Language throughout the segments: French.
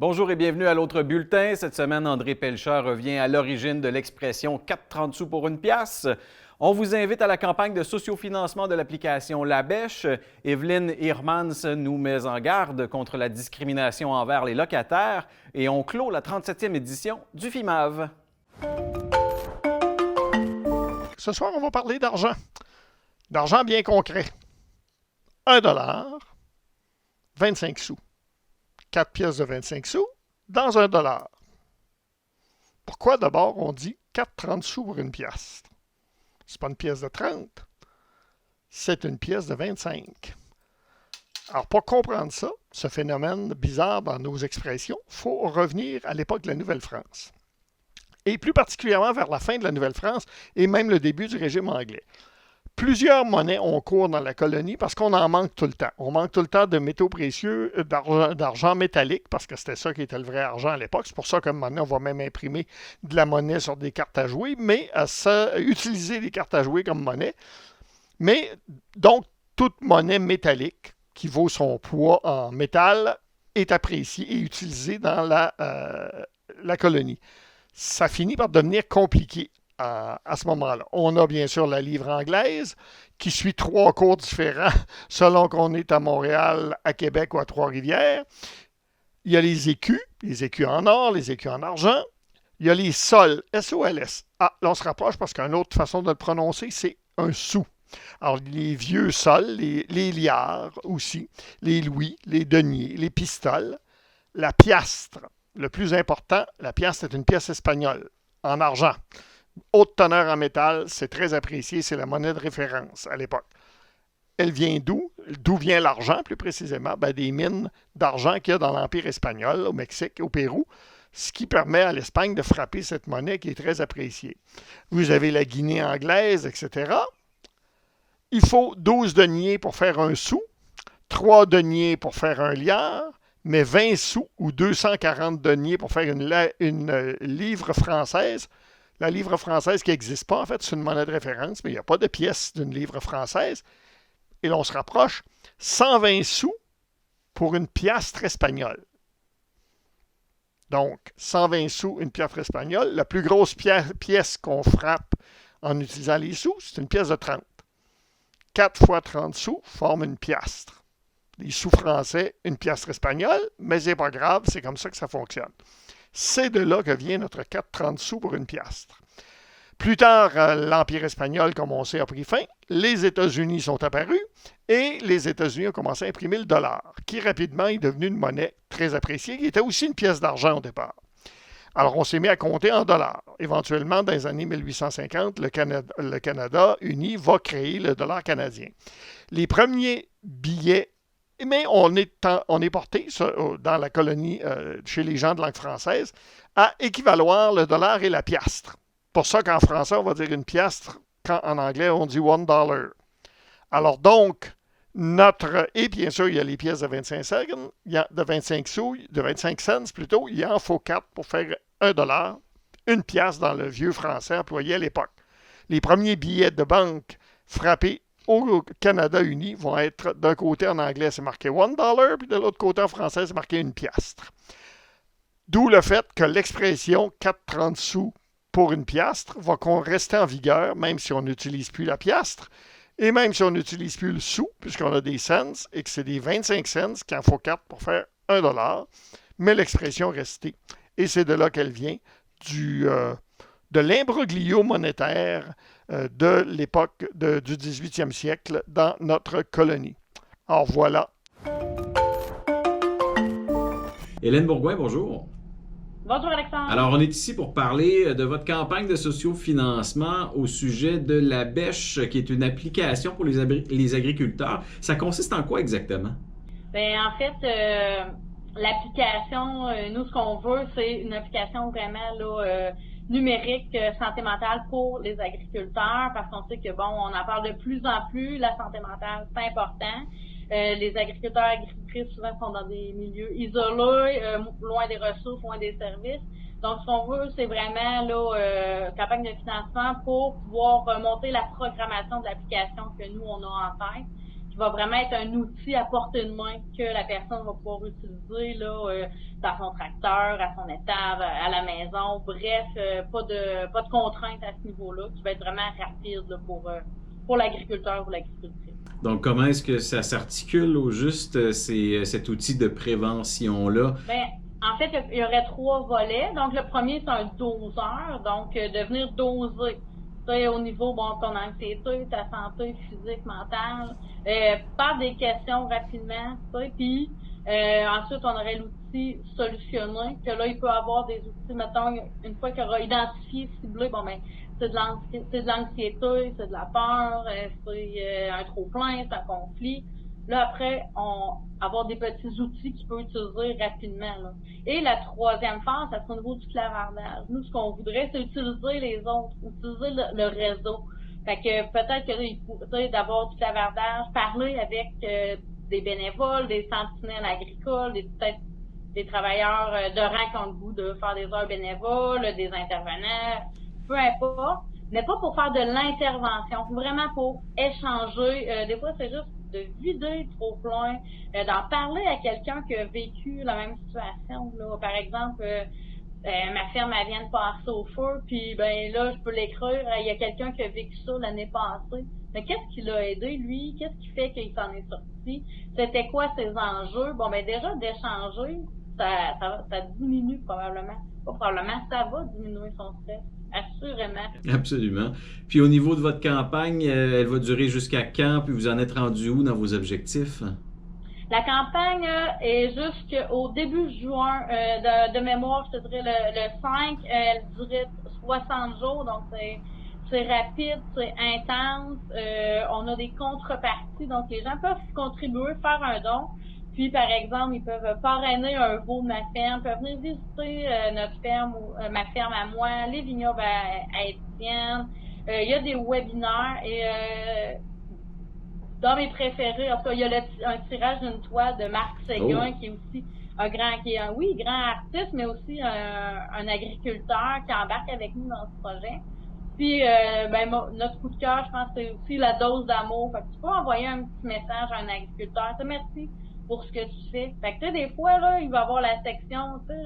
Bonjour et bienvenue à l'autre bulletin. Cette semaine, André Pelchat revient à l'origine de l'expression 4,30 sous pour une pièce. On vous invite à la campagne de sociofinancement de l'application La Bêche. Evelyne Hirmans nous met en garde contre la discrimination envers les locataires et on clôt la 37e édition du FIMAV. Ce soir, on va parler d'argent. D'argent bien concret. 1 $, 25 sous. 4 pièces de 25 sous dans 1 $. Pourquoi d'abord on dit 4,30 sous pour une pièce? C'est pas une pièce de 30, c'est une pièce de 25. Alors, pour comprendre ça, ce phénomène bizarre dans nos expressions, il faut revenir à l'époque de la Nouvelle-France. Et plus particulièrement vers la fin de la Nouvelle-France et même le début du régime anglais. Plusieurs monnaies ont cours dans la colonie parce qu'on en manque tout le temps. On manque tout le temps de métaux précieux, d'argent métallique, parce que c'était ça qui était le vrai argent à l'époque. C'est pour ça qu'à un moment donné, on va même imprimer de la monnaie sur des cartes à jouer, mais utiliser les cartes à jouer comme monnaie. Mais donc, toute monnaie métallique qui vaut son poids en métal est appréciée et utilisée dans la colonie. Ça finit par devenir compliqué à ce moment-là. On a bien sûr la livre anglaise qui suit 3 cours différents selon qu'on est à Montréal, à Québec ou à Trois-Rivières. Il y a les écus en or, les écus en argent. Il y a les sols, S-O-L-S. Ah, là on se rapproche parce qu'une autre façon de le prononcer, c'est un sou. Alors, les vieux sols, les liards aussi, les louis, les deniers, les pistoles, la piastre. Le plus important, la piastre est une pièce espagnole en argent. Haute teneur en métal, c'est très apprécié, c'est la monnaie de référence à l'époque. Elle vient d'où? D'où vient l'argent, plus précisément? Des mines d'argent qu'il y a dans l'Empire espagnol, au Mexique, au Pérou, ce qui permet à l'Espagne de frapper cette monnaie qui est très appréciée. Vous avez la Guinée anglaise, etc. Il faut 12 deniers pour faire un sou, 3 deniers pour faire un liard, mais 20 sous ou 240 deniers pour faire une livre française. La livre française qui n'existe pas, en fait, c'est une monnaie de référence, mais il n'y a pas de pièce d'une livre française. Et là, on se rapproche, 120 sous pour une piastre espagnole. Donc, 120 sous, une piastre espagnole. La plus grosse pièce qu'on frappe en utilisant les sous, c'est une pièce de 30. 4 fois 30 sous forment une piastre. Les sous français, une piastre espagnole, mais c'est pas grave, c'est comme ça que ça fonctionne. C'est de là que vient notre 4,30 sous pour une piastre. Plus tard, l'Empire espagnol, comme on sait, a pris fin. Les États-Unis sont apparus et les États-Unis ont commencé à imprimer le dollar, qui rapidement est devenu une monnaie très appréciée, qui était aussi une pièce d'argent au départ. Alors, on s'est mis à compter en dollars. Éventuellement, dans les années 1850, le Canada uni va créer le dollar canadien. Les premiers billets, mais on est porté dans la colonie, chez les gens de langue française, à équivaloir le dollar et la piastre. Pour ça qu'en français, on va dire une piastre, quand en anglais, on dit $1. Alors donc, et bien sûr, il y a les pièces de 25 cents, de 25 sous, de 25 cents plutôt, il en faut 4 pour faire $1, une piastre dans le vieux français employé à l'époque. Les premiers billets de banque frappés au Canada uni vont être d'un côté en anglais, c'est marqué $1, puis de l'autre côté en français, c'est marqué une piastre. D'où le fait que l'expression 4,30 sous pour une piastre va rester en vigueur, même si on n'utilise plus la piastre, et même si on n'utilise plus le sou, puisqu'on a des cents, et que c'est des 25 cents, qu'il en faut 4 pour faire $1, mais l'expression restée. Et c'est de là qu'elle vient, de l'imbroglio monétaire de l'époque du 18e siècle dans notre colonie. Alors voilà. Hélène Bourgoin, bonjour. Bonjour Alexandre. Alors, on est ici pour parler de votre campagne de sociofinancement au sujet de La Bêche, qui est une application pour les agriculteurs. Ça consiste en quoi exactement? Bien, en fait, l'application, nous, ce qu'on veut, c'est une application vraiment là, numérique, santé mentale pour les agriculteurs, parce qu'on sait que, bon, on en parle de plus en plus, la santé mentale, c'est important. Les agriculteurs et agricultrices, souvent, sont dans des milieux isolés, loin des ressources, loin des services. Donc, ce qu'on veut, c'est vraiment là, campagne de financement pour pouvoir monter la programmation de l'application que nous, on a en tête, qui va vraiment être un outil à portée de main que la personne va pouvoir utiliser là, dans son tracteur, à son étable, à la maison. Bref, pas de contraintes à ce niveau-là, qui va être vraiment rapide là, pour l'agriculteur ou l'agricultrice. Donc, comment est-ce que ça s'articule au juste, cet outil de prévention-là? Ben, en fait, il y aurait 3 volets. Donc, le premier, c'est un doseur. Donc, de venir doser. Au niveau, bon, ton anxiété, ta santé physique, mentale. Faire des questions rapidement, puis ensuite, on aurait l'outil solutionner, que là, il peut avoir des outils, mettons, une fois qu'il aura identifié, ciblé, bon, ben, c'est de l'anxiété, c'est de la peur, c'est un trop-plein, c'est un conflit. Là, après, avoir des petits outils qu'il peut utiliser rapidement. Là. Et la troisième phase, c'est au niveau du clavardage. Nous, ce qu'on voudrait, c'est utiliser les autres, utiliser le réseau. Fait que peut-être que là, il faudrait d'avoir du clavardage, parler avec des bénévoles, des sentinelles agricoles, peut-être des travailleurs de rang qui ont le goût de faire des heures bénévoles, des intervenants, peu importe, mais pas pour faire de l'intervention, vraiment pour échanger. Des fois, c'est juste de vider le trop-plein, d'en parler à quelqu'un qui a vécu la même situation. Là. Par exemple, ma ferme, elle vient de passer au feu, puis ben là, je peux l'écrire, il y a quelqu'un qui a vécu ça l'année passée. Mais qu'est-ce qui l'a aidé, lui? Qu'est-ce qui fait qu'il s'en est sorti? C'était quoi ses enjeux? Bon, ben déjà, d'échanger, ça diminue probablement. Pas probablement, ça va diminuer son stress. Assurément. Absolument. Puis au niveau de votre campagne, elle va durer jusqu'à quand? Puis vous en êtes rendu où dans vos objectifs? La campagne est jusqu'au début juin de mémoire, je te dirais le 5, elle durait 60 jours, donc c'est rapide, c'est intense. On a des contreparties, donc les gens peuvent contribuer, faire un don. Puis, par exemple, ils peuvent parrainer un veau de ma ferme, peuvent venir visiter notre ferme ou ma ferme à moi, les vignobles à Étienne. Il y a des webinaires et dans mes préférés, en tout cas, il y a un tirage d'une toile de Marc Séguin, qui est aussi grand artiste, mais aussi un agriculteur qui embarque avec nous dans ce projet. Puis, notre coup de cœur, je pense, c'est aussi la dose d'amour. Fait que tu peux envoyer un petit message à un agriculteur. Merci pour ce que tu fais. Fait que, tu sais, des fois, là, il va y avoir la section, tu sais,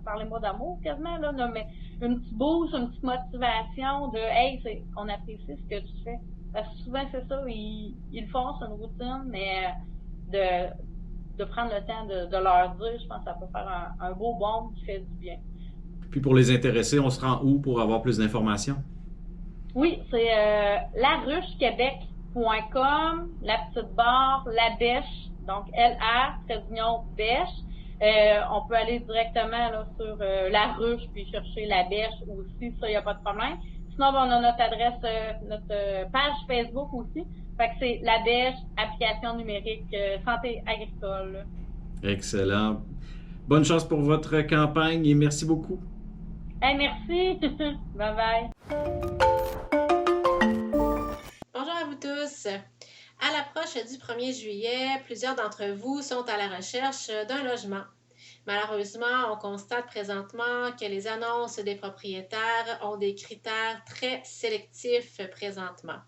parlez-moi d'amour, quasiment, là, mais une petite boost, une petite motivation de, hey, on apprécie ce que tu fais. Parce que souvent, c'est ça, ils le font, c'est une routine, mais de prendre le temps de leur dire, je pense que ça peut faire un beau baume qui fait du bien. Puis pour les intéressés, on se rend où pour avoir plus d'informations? Oui, c'est laruchequebec.com, la petite barre, la bêche, donc LA-bêche. On peut aller directement là, sur la ruche puis chercher la bêche aussi, ça, il n'y a pas de problème. Sinon, on a notre adresse, notre page Facebook aussi. Fait que c'est la bêche, application numérique, santé agricole. Excellent. Bonne chance pour votre campagne et merci beaucoup. Hey, merci. Bye bye. Bonjour à vous tous. À l'approche du 1er juillet, plusieurs d'entre vous sont à la recherche d'un logement. Malheureusement, on constate présentement que les annonces des propriétaires ont des critères très sélectifs présentement.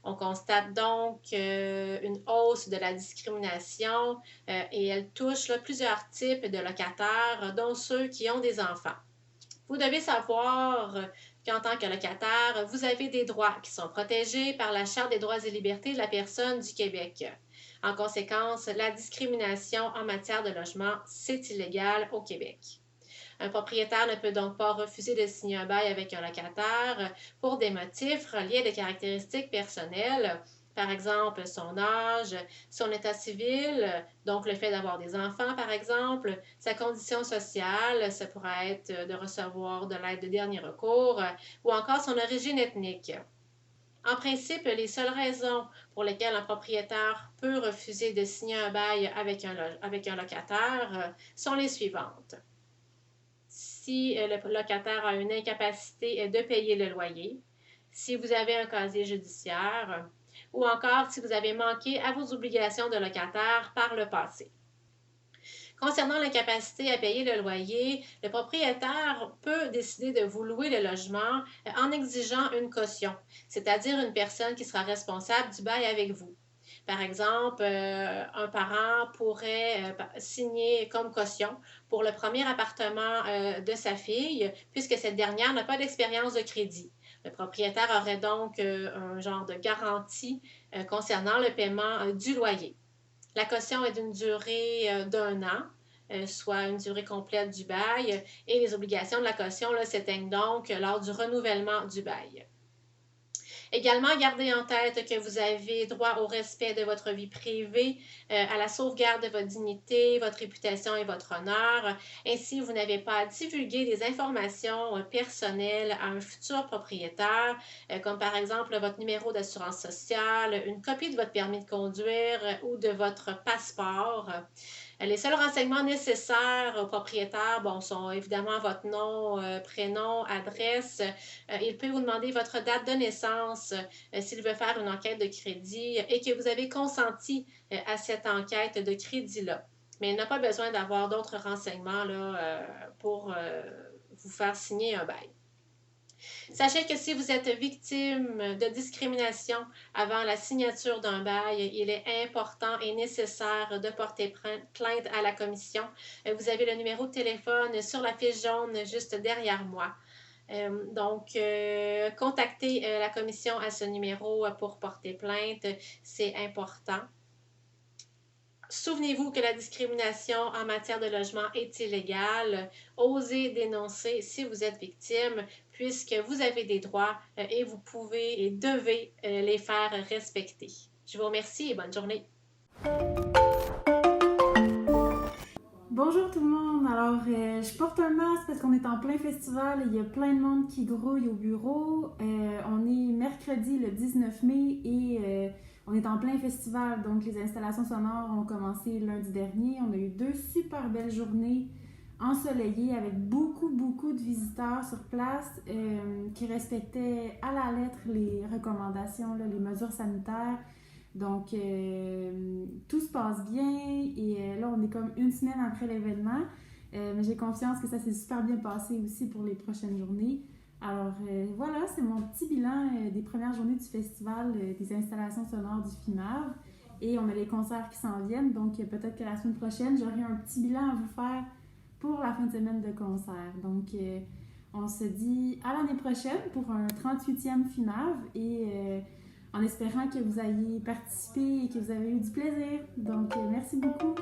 On constate donc une hausse de la discrimination et elle touche plusieurs types de locataires, dont ceux qui ont des enfants. Vous devez savoir qu'en tant que locataire, vous avez des droits qui sont protégés par la Charte des droits et libertés de la personne du Québec. En conséquence, la discrimination en matière de logement, c'est illégal au Québec. Un propriétaire ne peut donc pas refuser de signer un bail avec un locataire pour des motifs reliés à des caractéristiques personnelles, par exemple son âge, son état civil, donc le fait d'avoir des enfants par exemple, sa condition sociale, ça pourrait être de recevoir de l'aide de dernier recours, ou encore son origine ethnique. En principe, les seules raisons pour lesquelles un propriétaire peut refuser de signer un bail avec un locataire sont les suivantes. Si le locataire a une incapacité de payer le loyer, si vous avez un casier judiciaire, ou encore si vous avez manqué à vos obligations de locataire par le passé. Concernant l'incapacité à payer le loyer, le propriétaire peut décider de vous louer le logement en exigeant une caution, c'est-à-dire une personne qui sera responsable du bail avec vous. Par exemple, un parent pourrait signer comme caution pour le premier appartement de sa fille, puisque cette dernière n'a pas d'expérience de crédit. Le propriétaire aurait donc un genre de garantie concernant le paiement du loyer. La caution est d'une durée d'1 an, soit une durée complète du bail, et les obligations de la caution là, s'éteignent donc lors du renouvellement du bail. Également, gardez en tête que vous avez droit au respect de votre vie privée, à la sauvegarde de votre dignité, votre réputation et votre honneur. Ainsi, vous n'avez pas à divulguer des informations personnelles à un futur propriétaire, comme par exemple votre numéro d'assurance sociale, une copie de votre permis de conduire ou de votre passeport. Les seuls renseignements nécessaires aux propriétaires sont évidemment votre nom, prénom, adresse. Il peut vous demander votre date de naissance s'il veut faire une enquête de crédit et que vous avez consenti à cette enquête de crédit-là. Mais il n'a pas besoin d'avoir d'autres renseignements là, pour vous faire signer un bail. Sachez que si vous êtes victime de discrimination avant la signature d'un bail, il est important et nécessaire de porter plainte à la commission. Vous avez le numéro de téléphone sur la fiche jaune juste derrière moi. Donc, contactez la commission à ce numéro pour porter plainte, c'est important. Souvenez-vous que la discrimination en matière de logement est illégale. Osez dénoncer si vous êtes victime, puisque vous avez des droits et vous pouvez et devez les faire respecter. Je vous remercie et bonne journée. Bonjour tout le monde, alors je porte un masque parce qu'on est en plein festival et il y a plein de monde qui grouille au bureau. On est mercredi le 19 mai et on est en plein festival, donc les installations sonores ont commencé lundi dernier. On a eu 2 super belles journées ensoleillées avec beaucoup de visiteurs sur place qui respectaient à la lettre les recommandations, là, les mesures sanitaires. Donc, tout se passe bien et là, on est comme 1 semaine après l'événement. Mais j'ai confiance que ça s'est super bien passé aussi pour les prochaines journées. Alors, voilà, c'est mon petit bilan des premières journées du festival des installations sonores du FIMAV. Et on a les concerts qui s'en viennent, donc peut-être que la semaine prochaine, j'aurai un petit bilan à vous faire pour la fin de semaine de concert. Donc, on se dit à l'année prochaine pour un 38e FIMAV et en espérant que vous ayez participé et que vous avez eu du plaisir. Donc, merci beaucoup.